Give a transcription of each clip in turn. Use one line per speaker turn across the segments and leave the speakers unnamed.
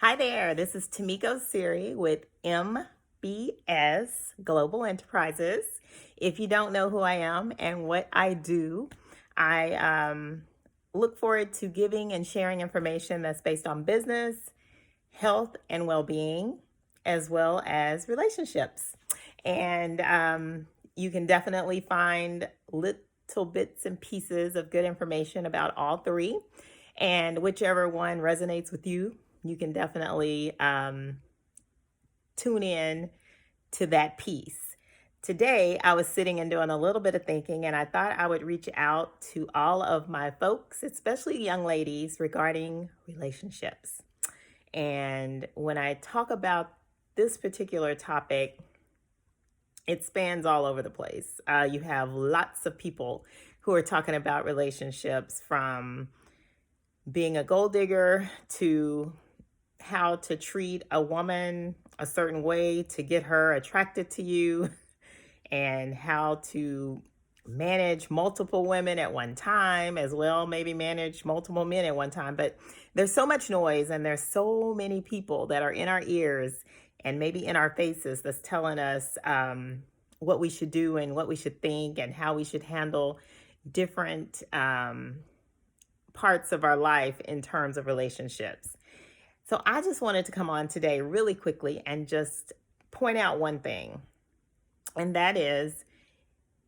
Hi there, this is Tamiko Siri with MBS Global Enterprises. If you don't know who I am and what I do, I look forward to giving and sharing information that's based on business, health, and well being, as well as relationships. And you can definitely find little bits and pieces of good information about all three. And whichever one resonates with you, you can definitely tune in to that piece. Today, I was sitting and doing a little bit of thinking, and I thought I would reach out to all of my folks, especially young ladies, regarding relationships. And when I talk about this particular topic, it spans all over the place. You have lots of people who are talking about relationships, from being a gold digger to how to treat a woman a certain way to get her attracted to you, and how to manage multiple women at one time, as well maybe manage multiple men at one time. But there's so much noise, and there's so many people that are in our ears and maybe in our faces that's telling us what we should do and what we should think and how we should handle different parts of our life in terms of relationships. So I just wanted to come on today really quickly and just point out one thing, and that is,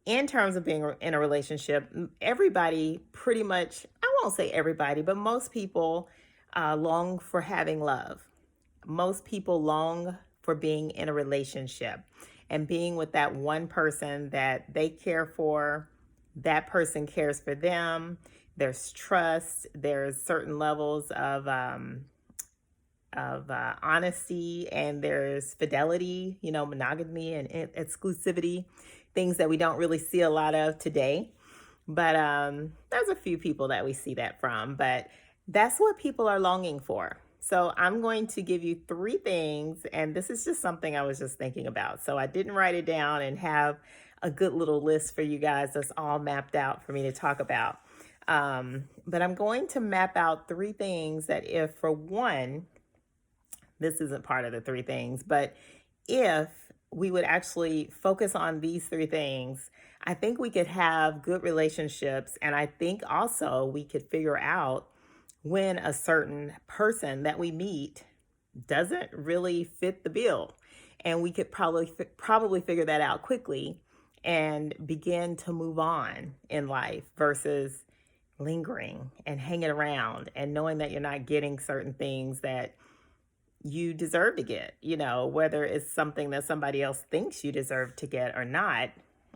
in terms of being in a relationship, everybody pretty much, I won't say everybody, but most people long for having love. Most people long for being in a relationship and being with that one person that they care for. That person cares for them. There's trust. There's certain levels of honesty, and there's fidelity, monogamy and exclusivity, things that we don't really see a lot of today. But there's a few people that we see that from, but that's what people are longing for. So I'm going to give you three things, and this is just something I was just thinking about. So I didn't write it down and have a good little list for you guys that's all mapped out for me to talk about. But I'm going to map out three things that, if for one, this isn't part of the three things, but if we would actually focus on these three things, I think we could have good relationships. And I think also we could figure out when a certain person that we meet doesn't really fit the bill. And we could probably figure that out quickly and begin to move on in life versus lingering and hanging around and knowing that you're not getting certain things that you deserve to get, whether it's something that somebody else thinks you deserve to get or not,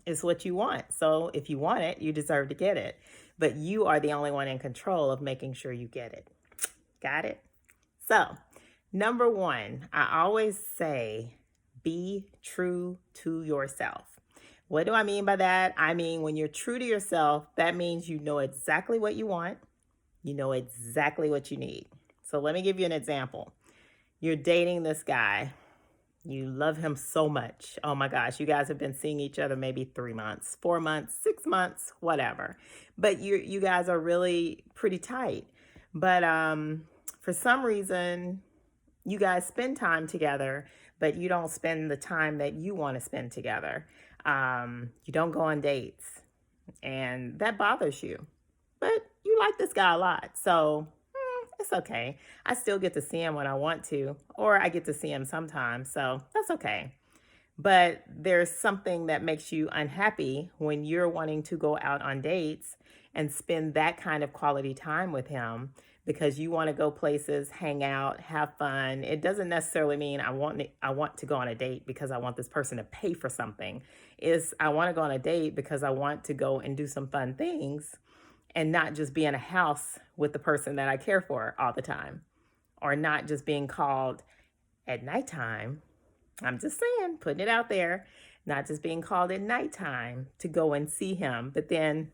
is what you want. So if you want it, you deserve to get it. But you are the only one in control of making sure you get it. Got it? So, number one, I always say, be true to yourself. What do I mean by that? I mean, when you're true to yourself, that means you know exactly what you want. You know exactly what you need. So let me give you an example. You're dating this guy. You love him so much. Oh my gosh, you guys have been seeing each other maybe 3 months, 4 months, 6 months, whatever. But you guys are really pretty tight. But for some reason, you guys spend time together, but you don't spend the time that you want to spend together. You don't go on dates, and that bothers you. But you like this guy a lot, so it's okay. I still get to see him when I want to, or I get to see him sometimes, so that's okay. But there's something that makes you unhappy when you're wanting to go out on dates and spend that kind of quality time with him, because you want to go places, hang out, have fun. It doesn't necessarily mean I want to go on a date because I want this person to pay for something. I want to go on a date because I want to go and do some fun things and not just be in a house with the person that I care for all the time, or not just being called at nighttime. I'm just saying, putting it out there, not just being called at nighttime to go and see him, but then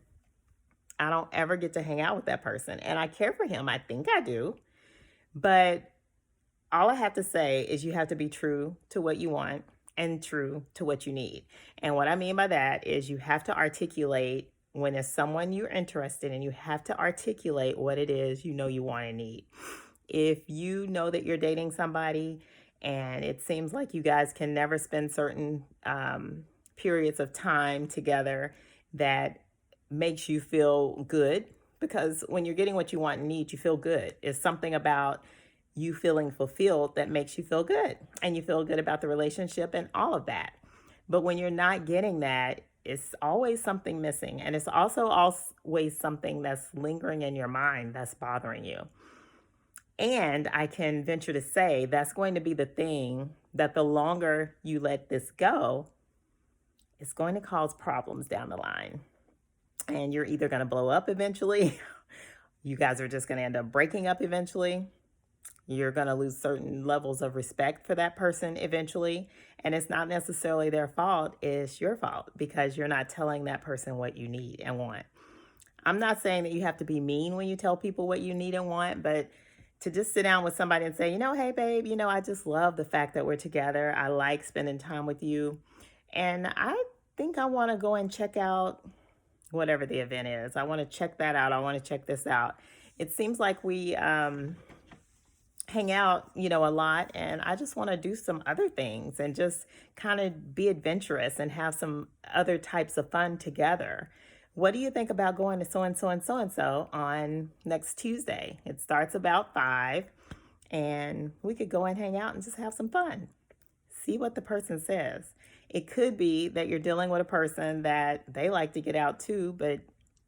I don't ever get to hang out with that person. And I care for him. I think I do. But all I have to say is you have to be true to what you want and true to what you need. And what I mean by that is you have to articulate when it's someone you're interested in, you have to articulate what it is you know you want and need. If you know that you're dating somebody and it seems like you guys can never spend certain periods of time together that makes you feel good, because when you're getting what you want and need, you feel good. It's something about you feeling fulfilled that makes you feel good, and you feel good about the relationship and all of that. But when you're not getting that, it's always something missing. And it's also always something that's lingering in your mind that's bothering you. And I can venture to say that's going to be the thing that the longer you let this go, it's going to cause problems down the line. And you're either going to blow up eventually, you guys are just going to end up breaking up eventually. You're going to lose certain levels of respect for that person eventually. And it's not necessarily their fault, it's your fault because you're not telling that person what you need and want. I'm not saying that you have to be mean when you tell people what you need and want, but to just sit down with somebody and say, hey, babe, I just love the fact that we're together. I like spending time with you. And I think I want to go and check out whatever the event is. I want to check that out. I want to check this out. It seems like we hang out, a lot, and I just want to do some other things and just kind of be adventurous and have some other types of fun together. What do you think about going to so and so and so and so on next Tuesday? It starts about 5, and we could go and hang out and just have some fun. See what the person says. It could be that you're dealing with a person that they like to get out too, but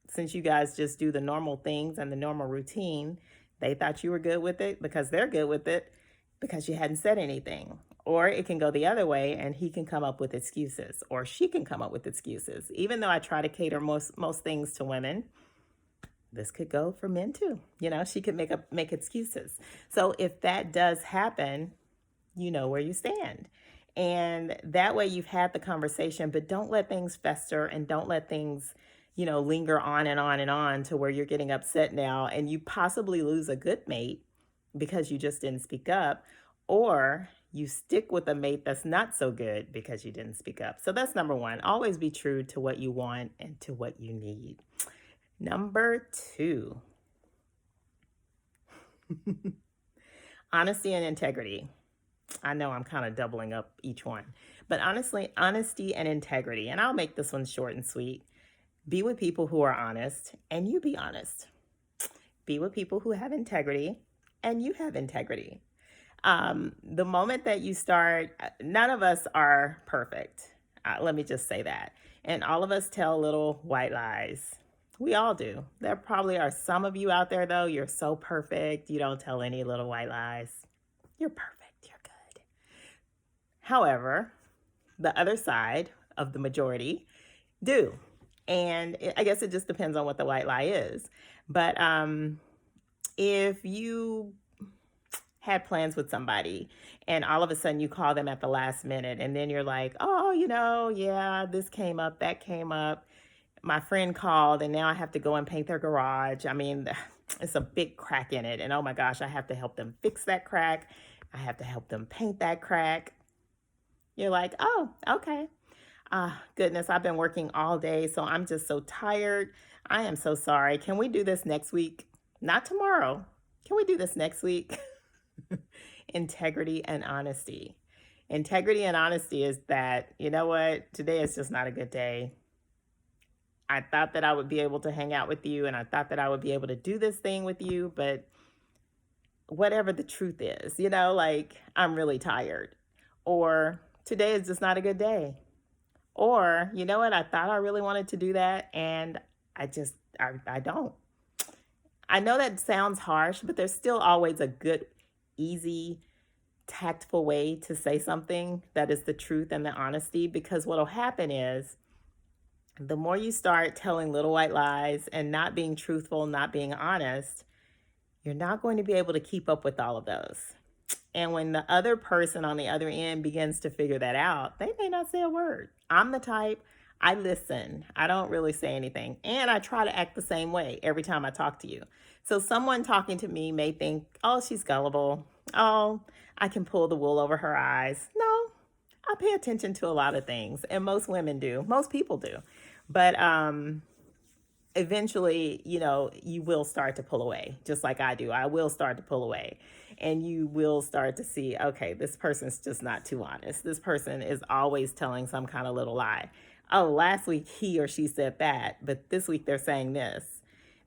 since you guys just do the normal things and the normal routine, they thought you were good with it because they're good with it because you hadn't said anything. Or it can go the other way and he can come up with excuses, or she can come up with excuses. Even though I try to cater most things to women, this could go for men too. She could make excuses. So if that does happen, you know where you stand. And that way you've had the conversation, but don't let things fester and don't let things linger on and on and on to where you're getting upset now and you possibly lose a good mate because you just didn't speak up, or you stick with a mate that's not so good because you didn't speak up. So that's number 1. Always be true to what you want and to what you need. Number 2, honesty and integrity. I know I'm kind of doubling up each one, but honestly, honesty and integrity. And I'll make this one short and sweet. Be with people who are honest and you be honest. Be with people who have integrity and you have integrity. The moment that you start, none of us are perfect. Let me just say that. And all of us tell little white lies. We all do. There probably are some of you out there, though, you're so perfect. You don't tell any little white lies. You're perfect. You're good. However, the other side of the majority do. And I guess it just depends on what the white lie is. But if you had plans with somebody and all of a sudden you call them at the last minute and then you're like, oh, yeah, this came up, that came up. My friend called and now I have to go and paint their garage. I mean, it's a big crack in it. And oh my gosh, I have to help them fix that crack. I have to help them paint that crack. You're like, oh, okay. Goodness, I've been working all day, so I'm just so tired. I am so sorry. Can we do this next week? Not tomorrow. Can we do this next week? Integrity and honesty. Integrity and honesty is that, you know what? Today is just not a good day. I thought that I would be able to hang out with you and I thought that I would be able to do this thing with you, but whatever the truth is, I'm really tired. Or today is just not a good day. Or, you know what, I thought I really wanted to do that and I don't. I know that sounds harsh, but there's still always a good, easy, tactful way to say something that is the truth and the honesty, because what'll happen is the more you start telling little white lies and not being truthful, not being honest, you're not going to be able to keep up with all of those. And when the other person on the other end begins to figure that out, they may not say a word. I'm the type, I listen. I don't really say anything. And I try to act the same way every time I talk to you. So someone talking to me may think, oh, she's gullible. Oh, I can pull the wool over her eyes. No, I pay attention to a lot of things. And most women do. Most people do. But eventually, you will start to pull away, just like I do. I will start to pull away. And you will start to see, okay, this person's just not too honest. This person is always telling some kind of little lie. Oh, last week he or she said that, but this week they're saying this.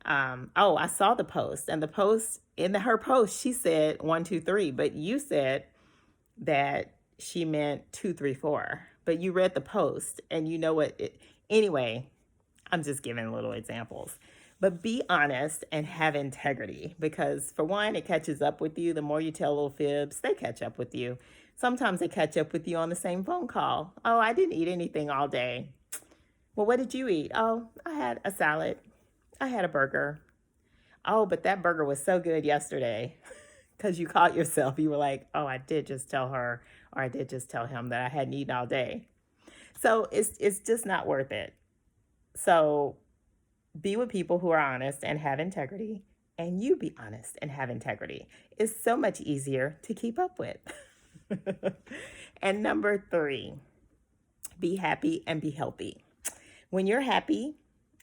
Oh, I saw the post, and the post her post, she said 1, 2, 3, but you said that she meant 2, 3, 4. But you read the post, and you know what? Anyway, I'm just giving little examples. But be honest and have integrity, because for one, it catches up with you. The more you tell little fibs, they catch up with you. Sometimes they catch up with you on the same phone call. Oh, I didn't eat anything all day. Well, what did you eat? Oh, I had a salad. I had a burger. Oh, but that burger was so good yesterday. Because you caught yourself. You were like, oh, I did just tell her, or I did just tell him that I hadn't eaten all day. So it's just not worth it. So be with people who are honest and have integrity, and you be honest and have integrity. It's so much easier to keep up with. And number 3, be happy and be healthy. When you're happy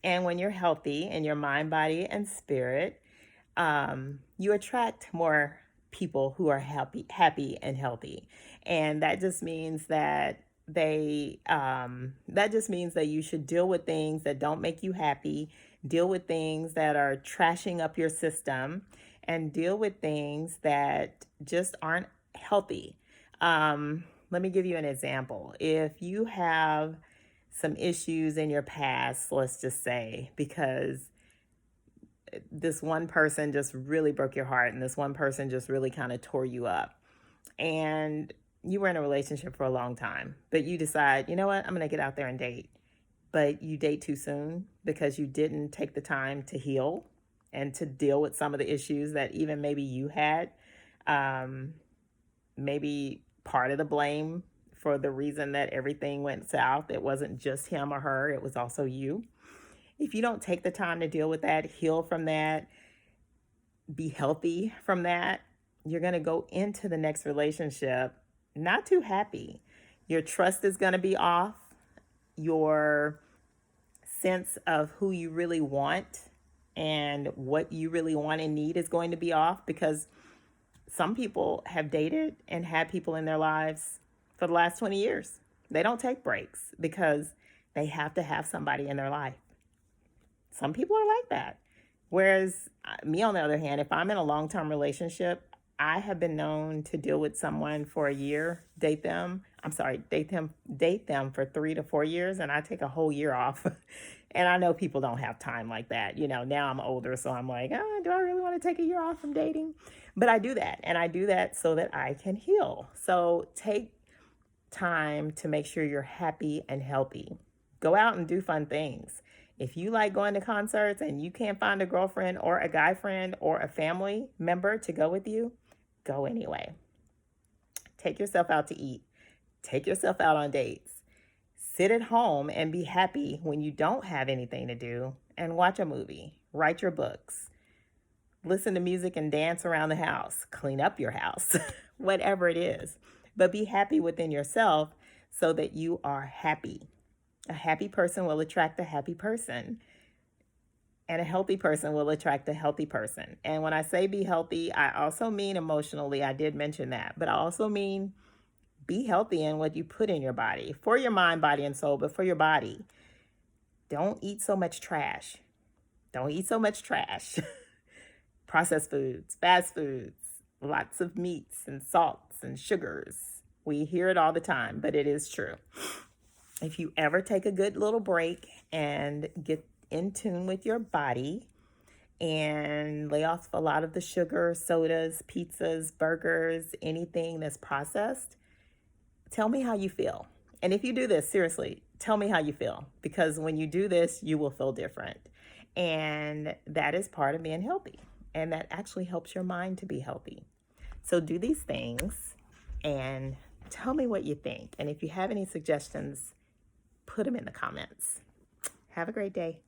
and when you're healthy in your mind, body, and spirit, you attract more people who are happy and healthy. And that just means that you should deal with things that don't make you happy, deal with things that are trashing up your system, and deal with things that just aren't healthy. Let me give you an example. If you have some issues in your past, let's just say, because this one person just really broke your heart, and this one person just really kind of tore you up, and you were in a relationship for a long time, but you decide, you know what, I'm going to get out there and date. But you date too soon because you didn't take the time to heal and to deal with some of the issues that even maybe you had. Maybe part of the blame for the reason that everything went south, it wasn't just him or her, it was also you. If you don't take the time to deal with that, heal from that, be healthy from that, you're going to go into the next relationship not too happy. Your trust is going to be off. Your sense of who you really want and what you really want and need is going to be off, because some people have dated and had people in their lives for the last 20 years. They don't take breaks because they have to have somebody in their life. Some people are like that. Whereas me, on the other hand, if I'm in a long-term relationship, I have been known to deal with someone for a year, date them for 3 to 4 years, and I take a whole year off. And I know people don't have time like that. Now I'm older, so I'm like, do I really want to take a year off from dating? But I do that, and I do that so that I can heal. So take time to make sure you're happy and healthy. Go out and do fun things. If you like going to concerts and you can't find a girlfriend or a guy friend or a family member to go with you, go anyway. Take yourself out to eat. Take yourself out on dates. Sit at home and be happy when you don't have anything to do, and watch a movie. Write your books. Listen to music and dance around the house. Clean up your house. Whatever it is. But be happy within yourself so that you are happy. A happy person will attract a happy person. And a healthy person will attract a healthy person. And when I say be healthy, I also mean emotionally. I did mention that. But I also mean be healthy in what you put in your body. For your mind, body, and soul, but for your body. Don't eat so much trash. Don't eat so much trash. Processed foods, fast foods, lots of meats and salts and sugars. We hear it all the time, but it is true. If you ever take a good little break and get in tune with your body and lay off a lot of the sugar, sodas, pizzas, burgers, anything that's processed, tell me how you feel. And if you do this, seriously, tell me how you feel, because when you do this, you will feel different. And that is part of being healthy. And that actually helps your mind to be healthy. So do these things and tell me what you think. And if you have any suggestions, put them in the comments. Have a great day.